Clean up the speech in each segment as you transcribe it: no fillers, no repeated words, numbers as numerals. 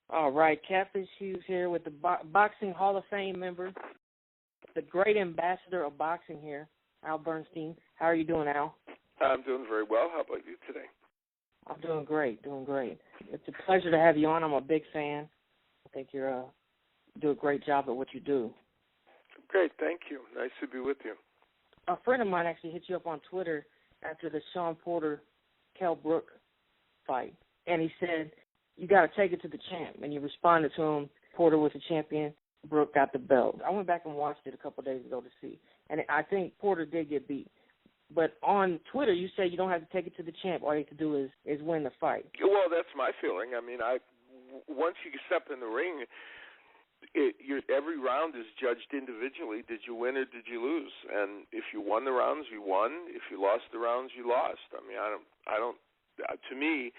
All right, Catfish Hughes here with the Boxing Hall of Fame member, the great ambassador of boxing here, Al Bernstein. How are you doing, Al? I'm doing very well. How about you today? I'm doing great, It's a pleasure to have you on. I'm a big fan. I think you do a great job at what you do. Great, thank you. Nice to be with you. A friend of mine actually hit you up on Twitter after the Sean Porter-Kell Brook fight, and he said, you got to take it to the champ. And you responded to him, Porter was the champion, Brook got the belt. I went back and watched it a couple of days ago to see. And I think Porter did get beat. But on Twitter, you say you don't have to take it to the champ. All you have to do is win the fight. Well, that's my feeling. I mean, once you step in the ring, every round is judged individually. Did you win or did you lose? And if you won the rounds, you won. If you lost the rounds, you lost. I mean, I don't. To me,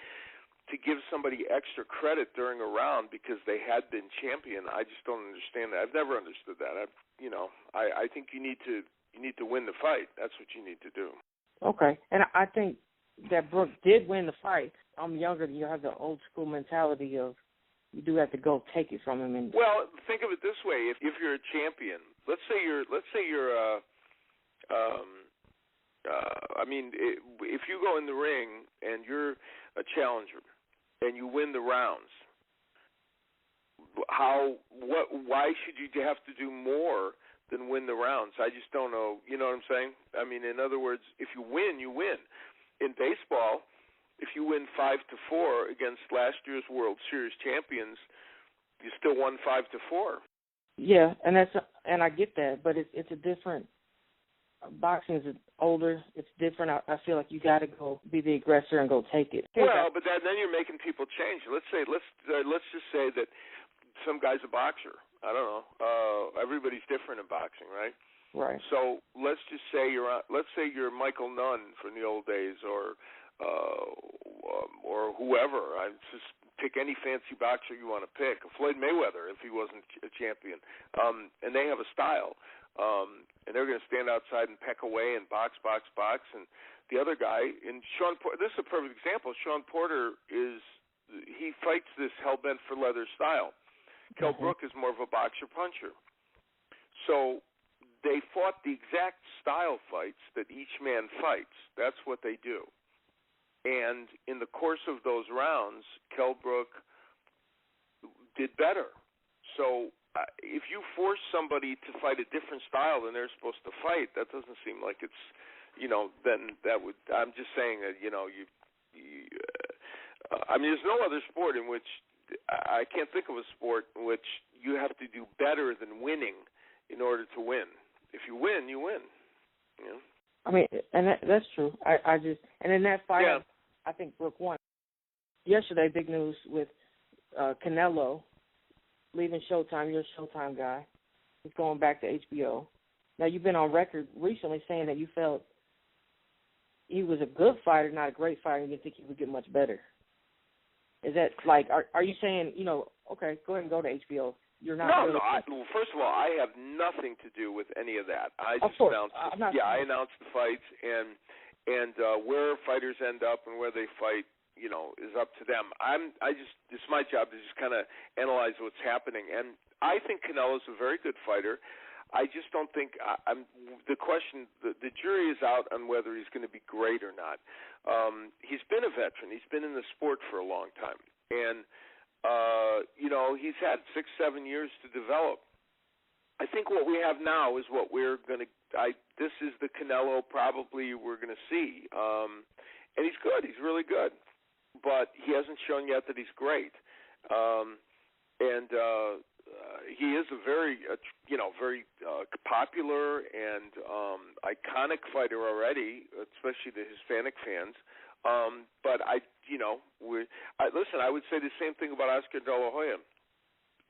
to give somebody extra credit during a round because they had been champion, I just don't understand that. I've never understood that. I think you need to win the fight. That's what you need to do. Okay, and I think that Brook did win the fight. I'm younger than you. I have the old school mentality of you do have to go take it from him. And well, think of it this way: if you're a champion, let's say you're if you go in the ring and you're a challenger and you win the rounds, why should you have to do more than win the rounds? I just don't know. You know what I'm saying? I mean, in other words, if you win, you win. In baseball, if you win 5-4 against last year's World Series champions, you still won 5-4. Yeah, and I get that, but it's a different. Boxing is older. It's different. I feel like you got to go be the aggressor and go take it. Well, but then you're making people change. Let's just say that some guy's a boxer. I don't know. Everybody's different in boxing, right? Right. So let's just say you're Michael Nunn from the old days, or whoever. I just pick any fancy boxer you want to pick. Floyd Mayweather, if he wasn't a champion, and they have a style. And they're going to stand outside and peck away and box. And the other guy, and Sean Porter, this is a perfect example. Sean Porter he fights this hell-bent for leather style. Kell Brook is more of a boxer-puncher. So they fought the exact style fights that each man fights. That's what they do. And in the course of those rounds, Kell Brook did better. So if you force somebody to fight a different style than they're supposed to fight, that doesn't seem like it's, then that would. I'm just saying that there's no other sport in which I can't think of a sport in which you have to do better than winning in order to win. If you win, you win. You know? I mean, and that's true. And in that fight, yeah. I think Brook won. Yesterday, big news with Canelo leaving Showtime. You're a Showtime guy. He's going back to HBO. Now, you've been on record recently saying that you felt he was a good fighter, not a great fighter, and you didn't think he would get much better. Is that like, are you saying, okay, go ahead and go to HBO? You're not. No. First of all, I have nothing to do with any of that. I just announced. I announced the fights, and where fighters end up and where they fight, is up to them. It's my job to just kind of analyze what's happening, and I think Canelo's a very good fighter. I just don't think the question. The jury is out on whether he's going to be great or not. He's been a veteran. He's been in the sport for a long time, and he's had 6-7 years to develop. I think what we have now is what we're going to. This is the Canelo probably we're going to see, and he's good. He's really good, but he hasn't shown yet that he's great. He is a very, very popular and iconic fighter already, especially the Hispanic fans. But listen, I would say the same thing about Oscar De La Hoya.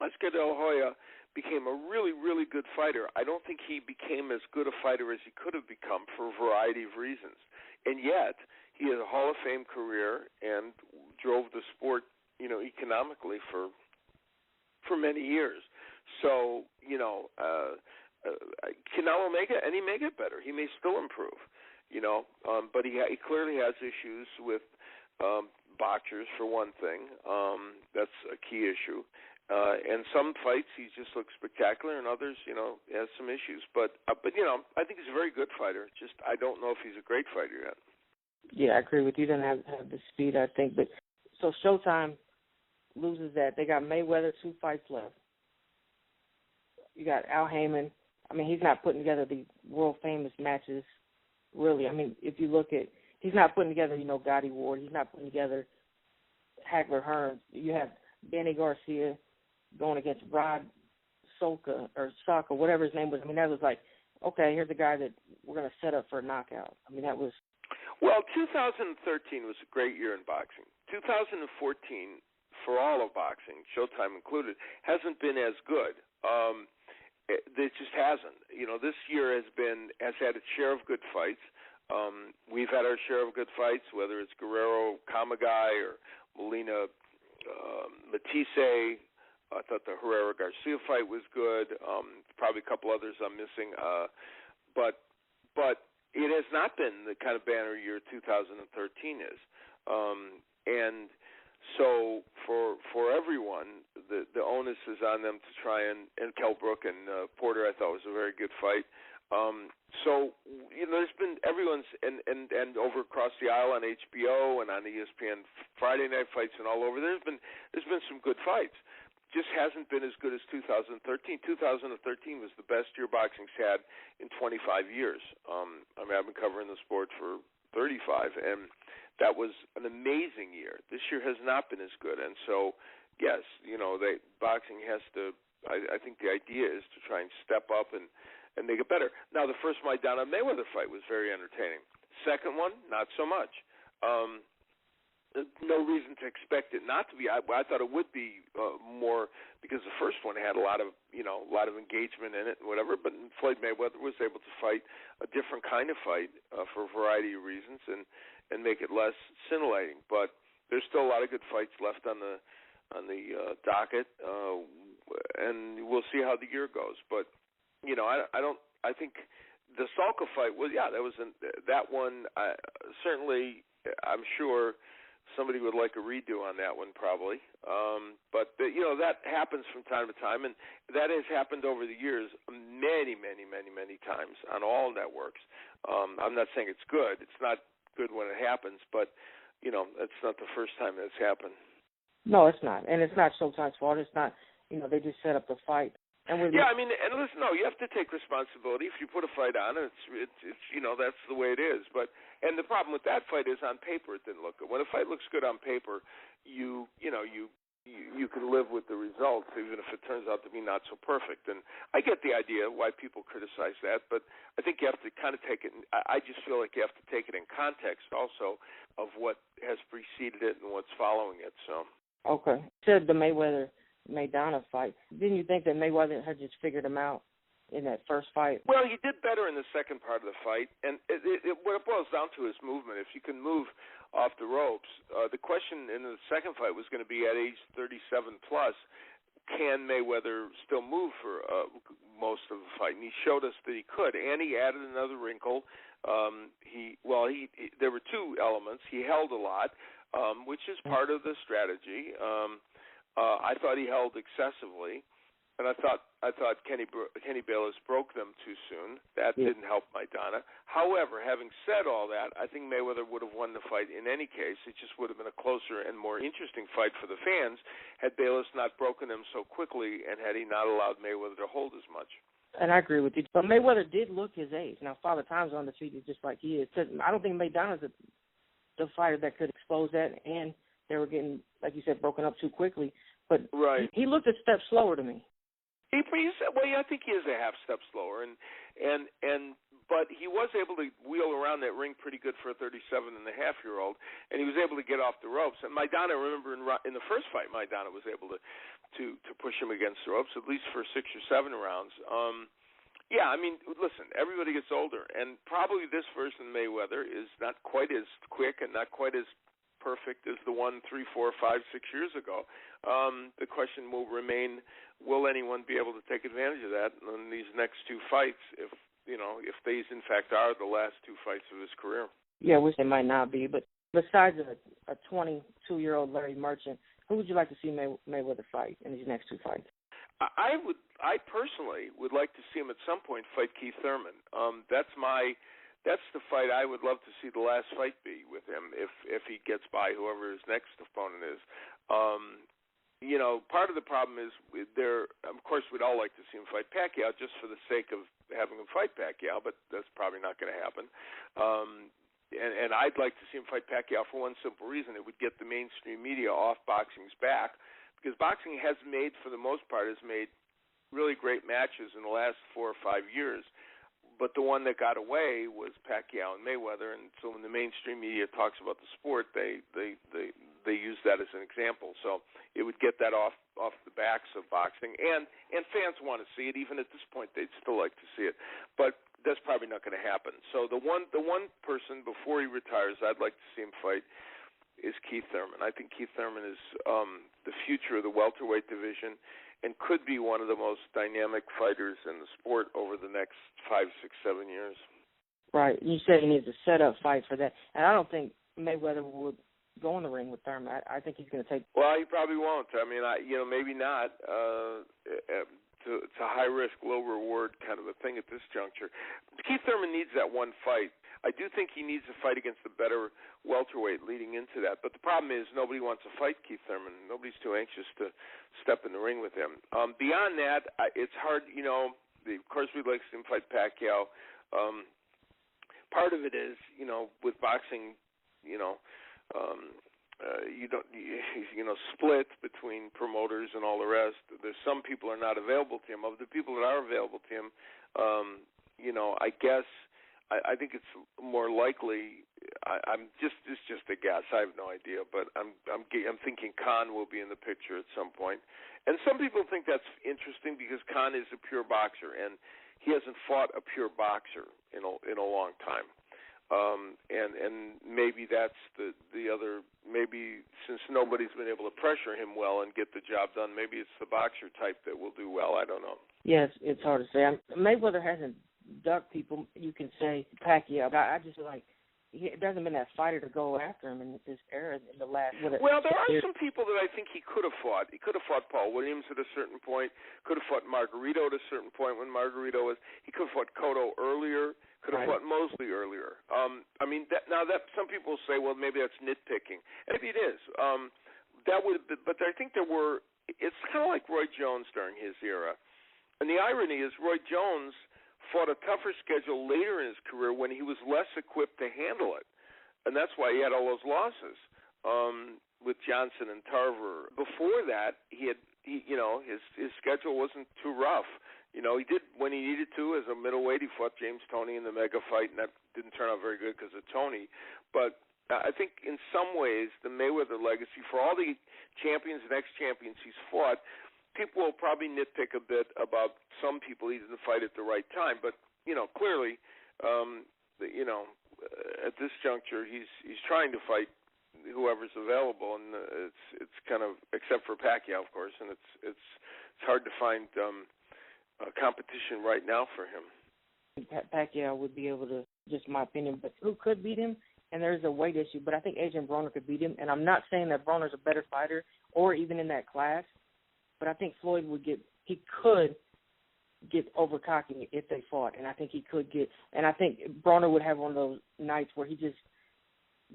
Oscar De La Hoya became a really, really good fighter. I don't think he became as good a fighter as he could have become for a variety of reasons. And yet, he had a Hall of Fame career and drove the sport, economically for many years. So, Canelo may get better. He may still improve, but he clearly has issues with boxers, for one thing. That's a key issue. And some fights he just looks spectacular, and others, has some issues. But I think he's a very good fighter. Just I don't know if he's a great fighter yet. Yeah, I agree with you. He doesn't have the speed, I think. But so Showtime loses that. They got Mayweather 2 fights left. You got Al Heyman. I mean, he's not putting together the world famous matches, really. I mean, if you look at, he's not putting together, Gotti Ward. He's not putting together Hagler Hearns. You have Danny Garcia going against Rod Saka, whatever his name was. I mean, that was like, okay, here's a guy that we're going to set up for a knockout. I mean, that was. Well, 2013 was a great year in boxing. 2014, for all of boxing, Showtime included, hasn't been as good. It just hasn't. This year has had its share of good fights. We've had our share of good fights, whether it's Guerrero Kamagai or Molina Matisse. I thought the Herrera-Garcia fight was good. Probably a couple others I'm missing. But it has not been the kind of banner year 2013 is. And so for everyone, the onus is on them to try and Kell Brook and Porter, I thought, was a very good fight. So there's been everyone's and over across the aisle on HBO and on ESPN Friday Night Fights and all over. There's been some good fights. Just hasn't been as good as 2013. 2013 was the best year boxing's had in 25 years. I've been covering the sport for 35, and that was an amazing year. This year has not been as good, and so yes, boxing has to. I think the idea is to try and step up and make it better. Now, the first Maidana Mayweather fight was very entertaining. Second one, not so much. No reason to expect it not to be. I thought it would be more because the first one had a lot of engagement in it and whatever. But Floyd Mayweather was able to fight a different kind of fight for a variety of reasons and make it less scintillating. But there's still a lot of good fights left on the docket, and we'll see how the year goes. But I think the Salka fight was that one. Certainly, I'm sure somebody would like a redo on that one, probably. But that happens from time to time, and that has happened over the years many, many, many, many times on all networks. I'm not saying it's good. It's not good when it happens, but it's not the first time that's happened. No, it's not, and it's not Showtime's fault. It's not. They just set up the fight. And listen, no, you have to take responsibility. If you put a fight on, it's that's the way it is. And the problem with that fight is on paper it didn't look good. When a fight looks good on paper, you can live with the results, even if it turns out to be not so perfect. And I get the idea why people criticize that, but I think you have to kind of take it. I just feel like you have to take it in context also of what has preceded it and what's following it. So okay, said the Maidana fight. Didn't you think that Mayweather had just figured him out in that first fight? Well, he did better in the second part of the fight, and what it boils down to is movement. If you can move off the ropes, the question in the second fight was going to be at age 37 plus, can Mayweather still move for most of the fight? And he showed us that he could, and he added another wrinkle. There were two elements. He held a lot, which is part of the strategy. I thought he held excessively, and I thought Kenny Bayless broke them too soon. That didn't help Maidana. However, having said all that, I think Mayweather would have won the fight in any case. It just would have been a closer and more interesting fight for the fans had Bayless not broken him so quickly and had he not allowed Mayweather to hold as much. And I agree with you. But Mayweather did look his age. Now, Father Time's undefeated just like he is. I don't think Maidana's the fighter that could expose that, and they were getting, like you said, broken up too quickly. But right. He looked a step slower to me. I think he is a half step slower, but he was able to wheel around that ring pretty good for a 37-and-a-half-year-old, and he was able to get off the ropes. And Maidana, remember in the first fight, Maidana was able to push him against the ropes at least for 6 or 7 rounds. Listen, everybody gets older, and probably this version of Mayweather is not quite as quick and not quite as perfect as the one 3, 4, 5, 6 years ago. The question will remain: will anyone be able to take advantage of that in these next 2 fights? If these in fact are the last 2 fights of his career. Yeah, which they might not be, but Besides a 22-year-old Larry Merchant, who would you like to see Mayweather fight in these next two fights? I personally would like to see him at some point fight Keith Thurman. That's the fight I would love to see the last fight be with him if he gets by whoever his next opponent is. Part of the problem is of course, we'd all like to see him fight Pacquiao just for the sake of having him fight Pacquiao, but that's probably not going to happen. And I'd like to see him fight Pacquiao for one simple reason. It would get the mainstream media off boxing's back, because boxing has made, for the most part, really great matches in the last 4 or 5 years. But the one that got away was Pacquiao and Mayweather, and so when the mainstream media talks about the sport, they use that as an example. So it would get that off the backs of boxing, and fans want to see it. Even at this point, they'd still like to see it, but that's probably not going to happen. So the one person before he retires I'd like to see him fight is Keith Thurman. I think Keith Thurman is the future of the welterweight division, and could be one of the most dynamic fighters in the sport over the next 5, 6, 7 years. Right. You said he needs a set-up fight for that. And I don't think Mayweather would go in the ring with Thurman. I think he's going to take... Well, he probably won't. I mean, maybe not. It's a high-risk, low-reward kind of a thing at this juncture. Keith Thurman needs that one fight. I do think he needs a fight against a better welterweight leading into that. But the problem is nobody wants to fight Keith Thurman. Nobody's too anxious to step in the ring with him. Beyond that, it's hard, of course we'd like to see him fight Pacquiao. Part of it is, with boxing, you don't, split between promoters and all the rest. There's some people are not available to him. Of the people that are available to him, I guess I think it's more likely. It's just a guess. I have no idea, but I'm thinking Khan will be in the picture at some point. And some people think that's interesting because Khan is a pure boxer, and he hasn't fought a pure boxer in a long time. And maybe that's the other. Maybe since nobody's been able to pressure him well and get the job done, maybe it's the boxer type that will do well. I don't know. Yes, it's hard to say. Mayweather hasn't ducked people. You can say Pacquiao. I just feel like there hasn't been that fighter to go after him in this era in the last. Well, there are some people that I think he could have fought. He could have fought Paul Williams at a certain point. Could have fought Margarito at a certain point when Margarito was. He could have fought Cotto earlier. Could have fought Mosley earlier. That some people say, well, maybe that's nitpicking. Maybe it is. But I think there were. It's kind of like Roy Jones during his era, and the irony is Roy Jones fought a tougher schedule later in his career when he was less equipped to handle it, and that's why he had all those losses with Johnson and Tarver. Before that, his schedule wasn't too rough. He did when he needed to as a middleweight. He fought James Toney in the mega fight, and that didn't turn out very good because of Toney. But I think in some ways the Mayweather legacy, for all the champions and ex-champions he's fought, people will probably nitpick a bit about some people he didn't fight at the right time. But clearly, at this juncture, he's trying to fight whoever's available, and it's kind of, except for Pacquiao, of course, and it's hard to find competition right now for him. Pacquiao would be able to, just my opinion, but who could beat him? And there's a weight issue, but I think Adrian Broner could beat him. And I'm not saying that Broner's a better fighter or even in that class, but I think Floyd could get over cocky if they fought, and I think he could get, and I think Broner would have one of those nights where he just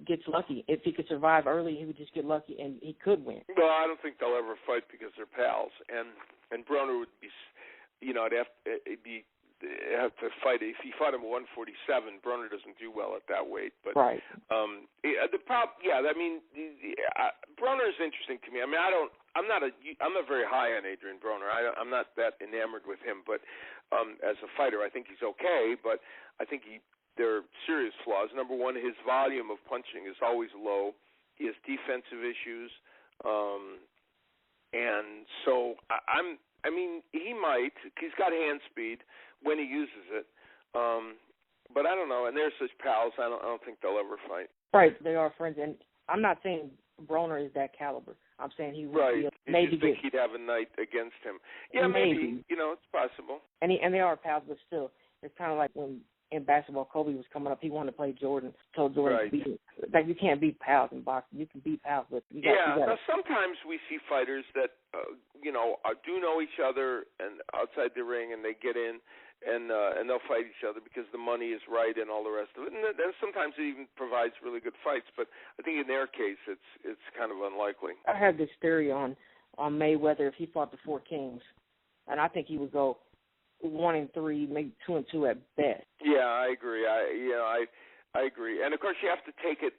gets lucky. If he could survive early, he would just get lucky, and he could win. Well, I don't think they'll ever fight because they're pals, and Broner would be, have to fight. If he fought him at 147, Broner doesn't do well at that weight. But right. The problem, Broner is interesting to me. I mean, I'm not very high on Adrian Broner. I'm not that enamored with him. But as a fighter, I think he's okay. But I think there are serious flaws. Number one, his volume of punching is always low. He has defensive issues, and so he might. He's got hand speed when he uses it, but I don't know. And they're such pals. I don't think they'll ever fight. Right, they are friends, and I'm not saying Broner is that caliber. I'm saying he would maybe think he'd have a night against him. Yeah, maybe. It's possible. And they are pals, but still, it's kind of like when in basketball, Kobe was coming up. He wanted to play Jordan. Told Jordan right. to beat him. Like, you can't beat pals in boxing. You can beat pals, but you got. Now sometimes we see fighters that do know each other and outside the ring, and they get in and they'll fight each other because the money is right and all the rest of it. And then sometimes it even provides really good fights. But I think in their case, it's kind of unlikely. I have this theory on Mayweather if he fought the Four Kings, and I think he would go 1-3, maybe 2-2 at best. Yeah, I agree. I agree. And, of course, you have to take it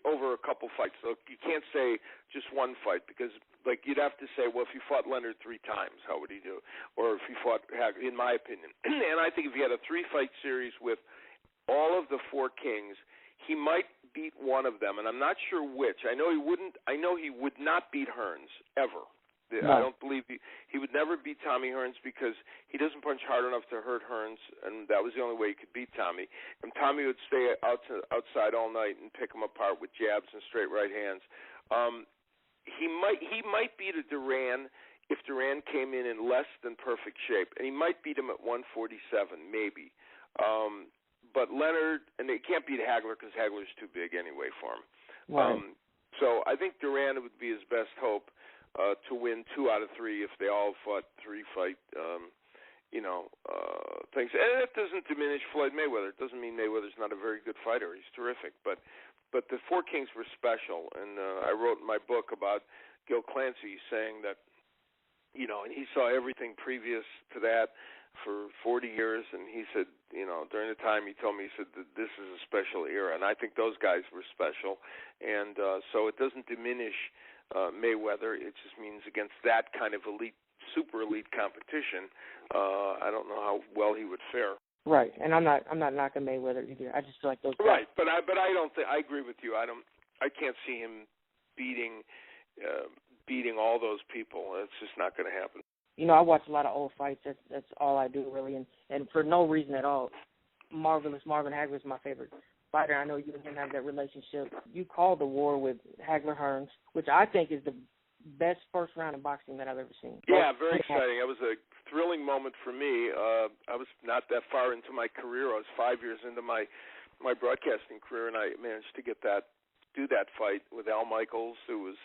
over a couple fights. So you can't say just one fight because, like, you'd have to say, well, if you fought Leonard 3 times, how would he do? Or if he fought Hagler, in my opinion. And I think if he had a 3-fight series with all of the Four Kings, he might beat one of them, and I'm not sure which. I know he would not beat Hearns, ever. No. I don't believe he would never beat Tommy Hearns because he doesn't punch hard enough to hurt Hearns, and that was the only way he could beat Tommy. And Tommy would stay outside all night and pick him apart with jabs and straight right hands. He might beat a Duran if Duran came in less than perfect shape, and he might beat him at 147, maybe. But Leonard, and they can't beat Hagler because Hagler's too big anyway for him. Right. So I think Duran would be his best hope. To win 2 out of 3 if they all fought 3-fight, things. And it doesn't diminish Floyd Mayweather. It doesn't mean Mayweather's not a very good fighter. He's terrific. But the Four Kings were special. And I wrote in my book about Gil Clancy saying that, and he saw everything previous to that for 40 years. And he said, during the time he told me, he said that this is a special era. And I think those guys were special. And so it doesn't diminish Mayweather. It just means against that kind of elite, super elite competition, I don't know how well he would fare. Right, and I'm not knocking Mayweather either. I just feel like those guys. Right, but I don't think I agree with you. I can't see him beating all those people. It's just not going to happen. I watch a lot of old fights. That's all I do really, and for no reason at all. Marvelous Marvin Hagler is my favorite fighter. I know you and him have that relationship. You called the war with Hagler Hearns, which I think is the best first round of boxing that I've ever seen. Yeah, very exciting. It was a thrilling moment for me. I was not that far into my career. I was 5 years into my broadcasting career, and I managed to do that fight with Al Michaels, who was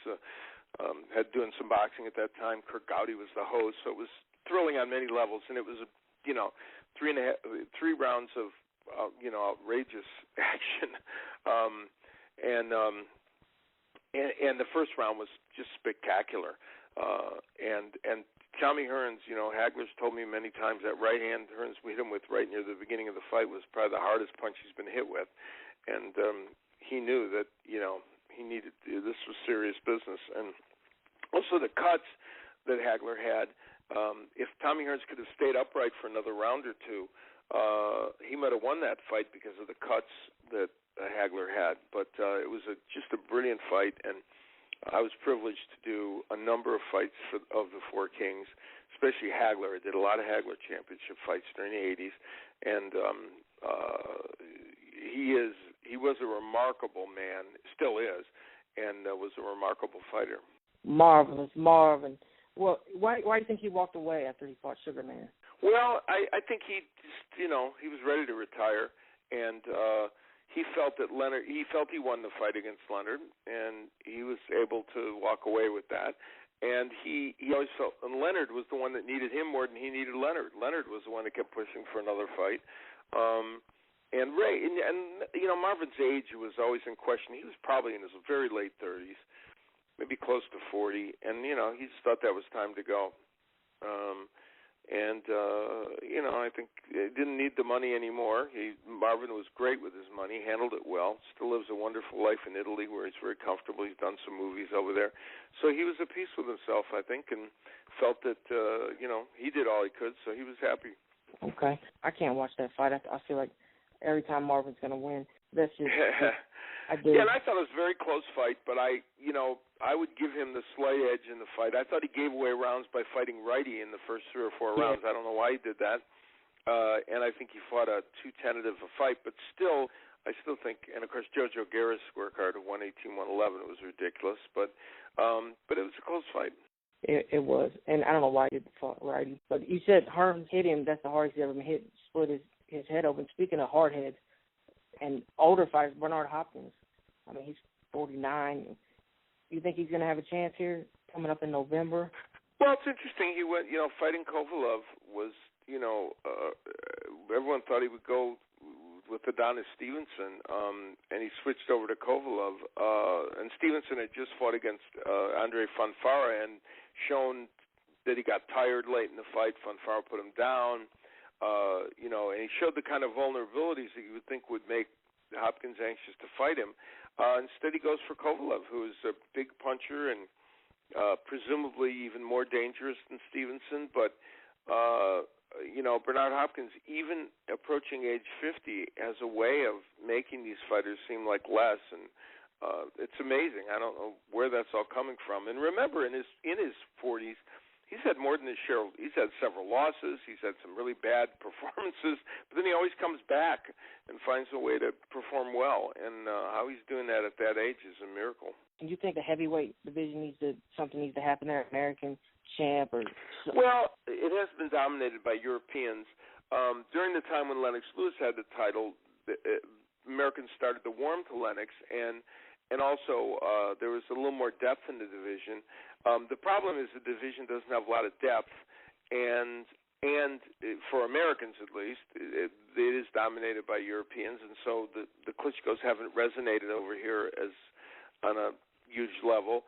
had doing some boxing at that time. Kirk Gowdy was the host, so it was thrilling on many levels, and it was 3 rounds of outrageous action, and the first round was just spectacular. And Tommy Hearns, Hagler's told me many times that right hand Hearns hit him with right near the beginning of the fight was probably the hardest punch he's been hit with, and he knew that he needed this was serious business, and also the cuts that Hagler had. If Tommy Hearns could have stayed upright for another round or two, he might have won that fight because of the cuts that Hagler had. But it was just a brilliant fight, and I was privileged to do a number of fights of the Four Kings, especially Hagler. I did a lot of Hagler championship fights during the 80s, and he was a remarkable man, still is, and was a remarkable fighter. Marvelous, Marvin. Well, why do you think he walked away after he fought Sugar Man? Well, I think he just, he was ready to retire, and he felt that he won the fight against Leonard, and he was able to walk away with that. And he always felt, and Leonard was the one that needed him more than he needed Leonard. Leonard was the one that kept pushing for another fight. And Ray, and Marvin's age was always in question. He was probably in his very late 30s, maybe close to 40, and he just thought that was time to go. I think he didn't need the money anymore. Marvin was great with his money, handled it well, still lives a wonderful life in Italy where he's very comfortable. He's done some movies over there. So he was at peace with himself, I think, and felt that, he did all he could, so he was happy. Okay. I can't watch that fight. I feel like every time Marvin's going to win, that's just... I do. Yeah, and I thought it was a very close fight, but I would give him the slight edge in the fight. I thought he gave away rounds by fighting righty in the first 3 or 4 rounds. I don't know why he did that. And I think he fought too tentative a fight, but I still think, and of course Jojo Guerra's scorecard of 118-111 was ridiculous, but it was a close fight. It was, and I don't know why he did the righty, but you said Hearns hit him. That's the hardest he ever been hit. Split his head open. Speaking of hard heads and older fighters, Bernard Hopkins. I mean, he's 49. You think he's going to have a chance here coming up in November? Well, it's interesting. He went, fighting Kovalev was, everyone thought he would go with Adonis Stevenson, and he switched over to Kovalev. And Stevenson had just fought against Andre Fonfara and shown that he got tired late in the fight. Fonfara put him down, and he showed the kind of vulnerabilities that you would think would make Hopkins anxious to fight him. Instead, he goes for Kovalev, who is a big puncher and presumably even more dangerous than Stevenson. But, Bernard Hopkins, even approaching age 50, has a way of making these fighters seem like less. And it's amazing. I don't know where that's all coming from. And remember, in his 40s, he's had more than his share. He's had several losses. He's had some really bad performances, but then he always comes back and finds a way to perform well. And how he's doing that at that age is a miracle. And you think the heavyweight division something needs to happen there, American champ or? Well, it has been dominated by Europeans. During the time when Lennox Lewis had the title, Americans started to warm to Lennox, and also there was a little more depth in the division. The problem is the division doesn't have a lot of depth, and for Americans at least, it is dominated by Europeans, and so the Klitschkos haven't resonated over here as on a huge level.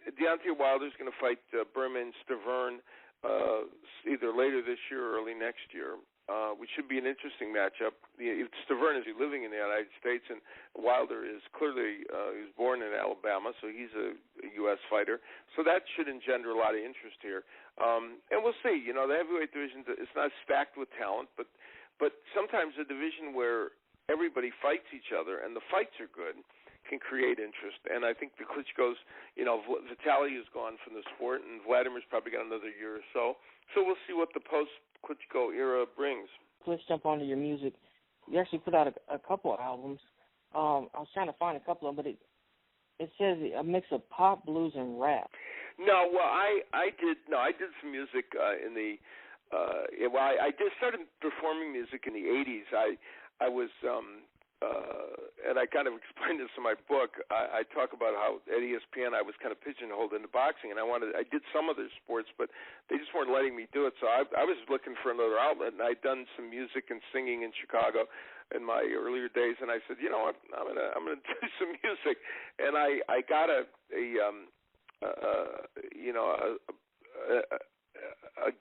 Deontay Wilder's going to fight Berman Stavern either later this year or early next year, which should be an interesting matchup. Stavern is living in the United States, and Wilder is clearly he was born in Alabama, so he's a U.S. fighter. So that should engender a lot of interest here. And we'll see. The heavyweight division is not stacked with talent, but sometimes a division where everybody fights each other and the fights are good can create interest. And I think the Klitschko's, Vitaly is gone from the sport, and Vladimir's probably got another year or so. So we'll see what the post-Klitschko era brings. Let's jump onto your music. You actually put out a couple of albums. I was trying to find a couple of them, but it says a mix of pop, blues, and rap. No, well, I did some music in the. I just started performing music in the '80s. I was. And I kind of explained this in my book. I talk about how at ESPN I was kind of pigeonholed into boxing, and I did some other sports, but they just weren't letting me do it. So I was looking for another outlet, and I'd done some music and singing in Chicago in my earlier days, and I said, what, I'm gonna do some music, and I got a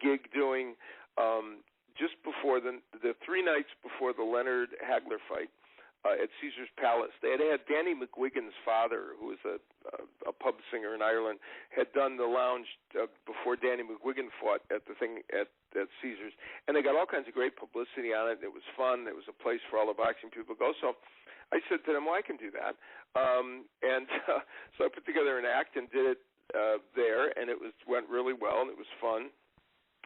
gig doing just before the 3 nights before the Leonard Hagler fight. At Caesar's Palace. They had Danny McGuigan's father, who was a pub singer in Ireland, had done the lounge before Danny McGuigan fought at the thing at Caesar's. And they got all kinds of great publicity on it. It was fun. It was a place for all the boxing people to go. So I said to them, well, I can do that. So I put together an act and did it there, and it went really well, and it was fun.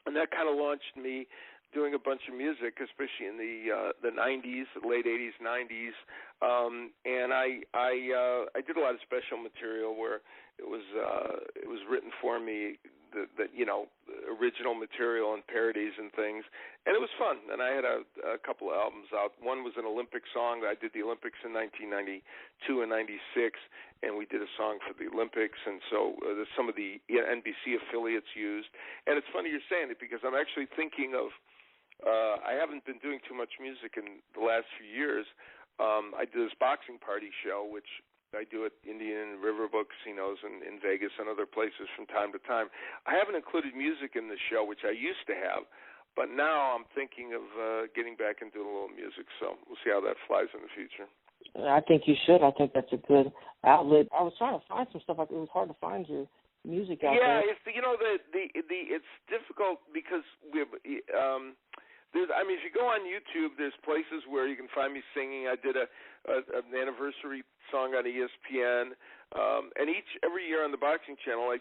And that kind of launched me doing a bunch of music, especially in the 90s, late 80s, 90s, and I did a lot of special material where it was written for me, the original material and parodies and things, and it was fun. And I had a couple of albums out. One was an Olympic song. I did the Olympics in 1992 and 96, and we did a song for the Olympics, and so some of the NBC affiliates used. And it's funny you're saying it because I'm actually thinking of. I haven't been doing too much music in the last few years. I do this boxing party show, which I do at Indian Riverboat casinos in Vegas and other places from time to time. I haven't included music in the show, which I used to have, but now I'm thinking of getting back into a little music, so we'll see how that flies in the future. I think you should. I think that's a good outlet. I was trying to find some stuff. It was hard to find your music out there. Yeah, it's difficult because if you go on YouTube, there's places where you can find me singing. I did an anniversary song on ESPN, and every year on the Boxing Channel,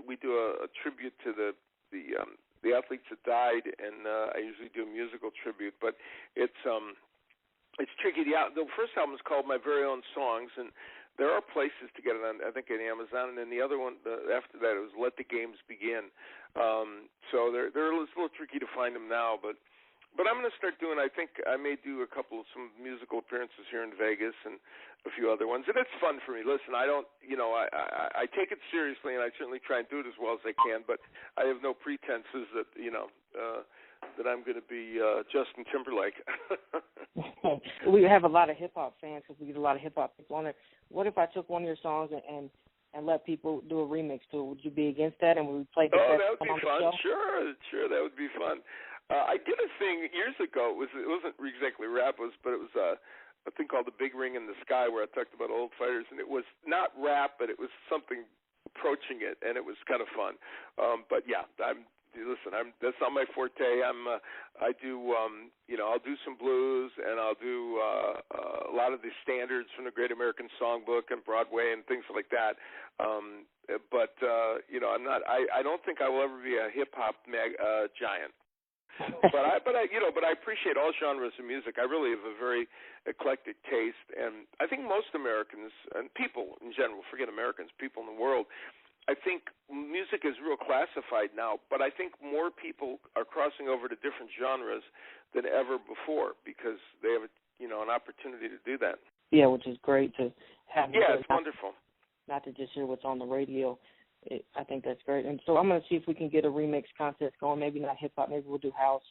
we do a tribute to the athletes that died, and I usually do a musical tribute. But it's tricky. The first album is called My Very Own Songs, and there are places to get it on, I think, on Amazon, and then the other one after that it was Let the Games Begin. So they're a little tricky to find them now, but But I'm going to start doing, I think I may do some musical appearances here in Vegas and a few other ones. And it's fun for me. Listen, I don't, I take it seriously, and I certainly try and do it as well as I can, but I have no pretenses that, that I'm going to be Justin Timberlake. We have a lot of hip-hop fans because we get a lot of hip-hop people on there. What if I took one of your songs and let people do a remix to it? Would you be against that? And would we play the best that would be fun. Show? Sure, that would be fun. I did a thing years ago. It wasn't exactly rap, but it was a thing called The Big Ring in the Sky, where I talked about old fighters, and it was not rap, but it was something approaching it, and it was kind of fun. But yeah, that's not my forte. I do, I'll do some blues, and I'll do a lot of the standards from the Great American Songbook and Broadway and things like that. But I'm not. I don't think I will ever be a hip hop giant. but I appreciate all genres of music. I really have a very eclectic taste, and I think most Americans and people in general, forget Americans, people in the world, I think music is real classified now, but I think more people are crossing over to different genres than ever before because they have an opportunity to do that. Yeah, which is great to have. Yeah, it's wonderful. Not to just hear what's on the radio. I think that's great. And so I'm going to see if we can get a remix contest going. Maybe not hip-hop. Maybe we'll do house.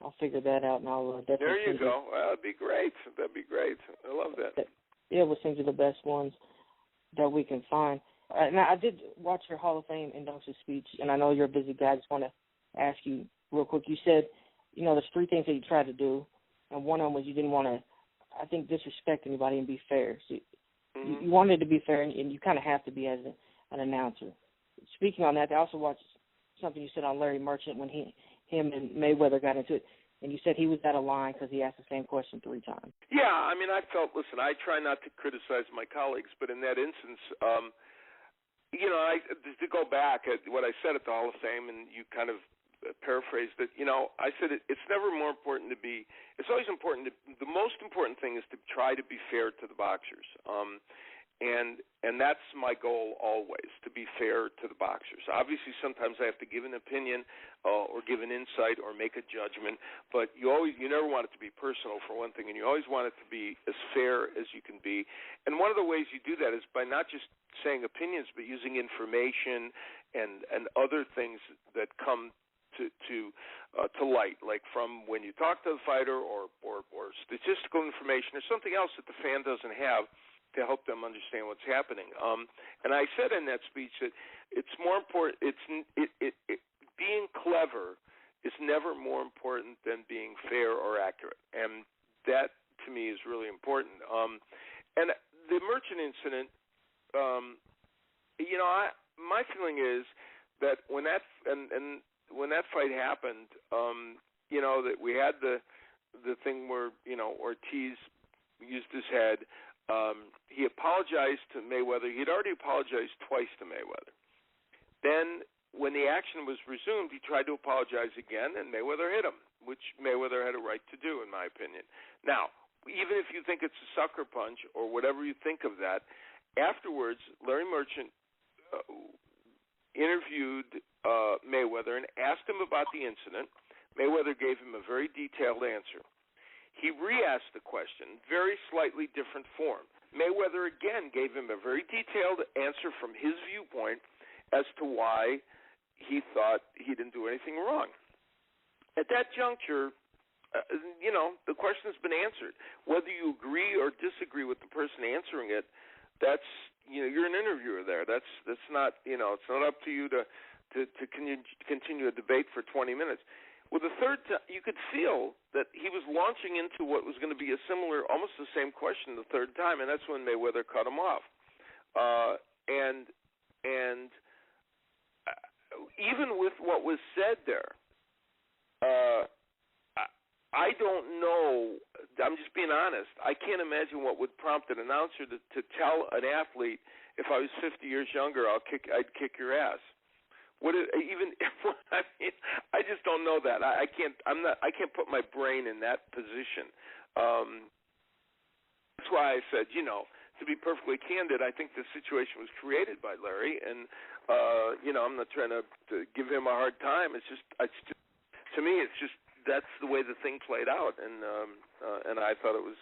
I'll figure that out, and I'll definitely. There you go. Well, that'd be great. I love that. Yeah, we'll send you the best ones that we can find. Now, I did watch your Hall of Fame induction speech, and I know you're a busy guy. I just want to ask you real quick. You said, there's 3 things that you tried to do, and one of them was you didn't want to, I think, disrespect anybody and be fair. So you wanted to be fair, and you kind of have to be as an announcer. Speaking on that, I also watched something you said on Larry Merchant when him and Mayweather got into it, and you said he was out of line because he asked the same question 3 times. Yeah, I try not to criticize my colleagues, but in that instance, to go back at what I said at the Hall of Fame, and you kind of paraphrased it, I said it's never more important it's always important the most important thing is to try to be fair to the boxers. And that's my goal always, to be fair to the boxers. Obviously, sometimes I have to give an opinion or give an insight or make a judgment, but you never want it to be personal, for one thing, and you always want it to be as fair as you can be. And one of the ways you do that is by not just saying opinions, but using information and other things that come to light, like from when you talk to the fighter or statistical information or something else that the fan doesn't have, to help them understand what's happening. And I said in that speech that it's more important. Being clever is never more important than being fair or accurate, and that to me is really important. And the Merchant incident, my feeling is that when that fight happened, that we had the thing where Ortiz used his head. He apologized to Mayweather. He had already apologized twice to Mayweather. Then when the action was resumed, he tried to apologize again, and Mayweather hit him, which Mayweather had a right to do, in my opinion. Now, even if you think it's a sucker punch or whatever you think of that, afterwards, Larry Merchant interviewed Mayweather and asked him about the incident. Mayweather gave him a very detailed answer. He re-asked the question, very slightly different form. Mayweather again gave him a very detailed answer from his viewpoint as to why he thought he didn't do anything wrong. At that juncture, the question's been answered. Whether you agree or disagree with the person answering it, that's, you're an interviewer there. That's not, it's not up to you to continue a debate for 20 minutes. Well, the third time, you could feel that he was launching into what was going to be a similar, almost the same question the third time, and that's when Mayweather cut him off. And even with what was said there, I don't know. I'm just being honest. I can't imagine what would prompt an announcer to tell an athlete, if I was 50 years younger, I'd kick your ass. I just don't know that. I can't put my brain in that position. That's why I said, to be perfectly candid, I think the situation was created by Larry, and I'm not trying to give him a hard time. To me, it's just that's the way the thing played out, and I thought it was,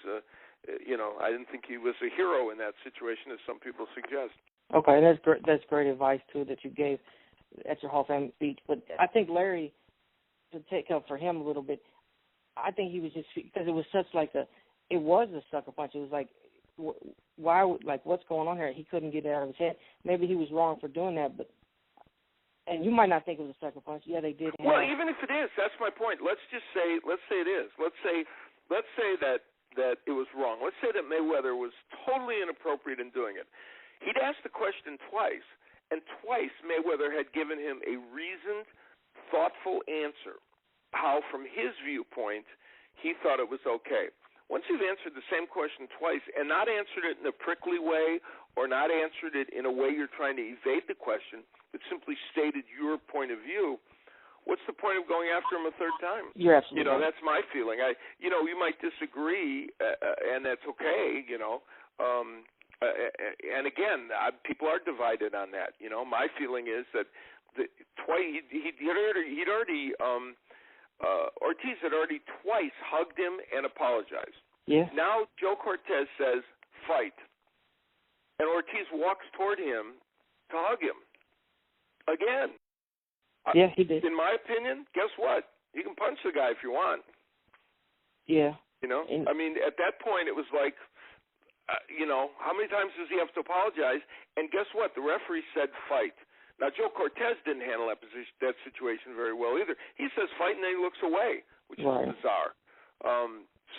I didn't think he was a hero in that situation, as some people suggest. Okay, that's great. That's great advice too that you gave at your Hall of Fame speech. But I think Larry, to take up for him a little bit, I think he was just because it was such it was a sucker punch. It was like, why? What's going on here? He couldn't get it out of his head. Maybe he was wrong for doing that, but. And you might not think it was a sucker punch. Yeah, they did. Well, even if it is, that's my point. Let's say it is. Let's say that it was wrong. Let's say that Mayweather was totally inappropriate in doing it. He'd asked the question twice, and twice Mayweather had given him a reasoned, thoughtful answer, how from his viewpoint he thought it was okay. Once you've answered the same question twice and not answered it in a prickly way or not answered it in a way you're trying to evade the question, but simply stated your point of view, what's the point of going after him a third time? You're absolutely right. That's my feeling. You might disagree, and that's okay, and again, people are divided on that. My feeling is that Ortiz had already twice hugged him and apologized. Yeah. Now Joe Cortez says, fight. And Ortiz walks toward him to hug him. Again. Yeah, he did. In my opinion, guess what? You can punch the guy if you want. Yeah. At that point, it was like, how many times does he have to apologize? And guess what? The referee said fight. Now, Joe Cortez didn't handle that situation very well either. He says fight, and then he looks away, which is bizarre.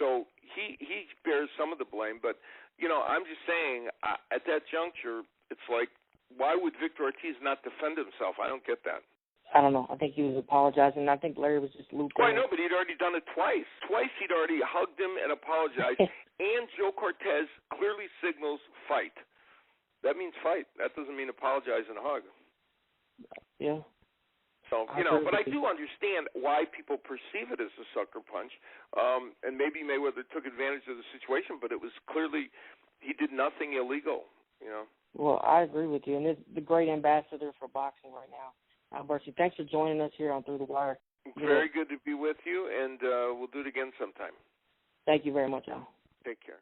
So he bears some of the blame. But, I'm just saying, at that juncture, it's like, why would Victor Ortiz not defend himself? I don't get that. I don't know. I think he was apologizing. I think Larry was just looped in. Well, I know, but he'd already done it twice. Twice he'd already hugged him and apologized, and Joe Cortez clearly signals fight. That means fight. That doesn't mean apologize and hug. Yeah. So, but I do understand why people perceive it as a sucker punch, and maybe Mayweather took advantage of the situation, but it was clearly he did nothing illegal, Well, I agree with you, and it's the great ambassador for boxing right now. Bernstein, thanks for joining us here on Thru the Wire. Very good to be with you, and we'll do it again sometime. Thank you very much, Al. Take care.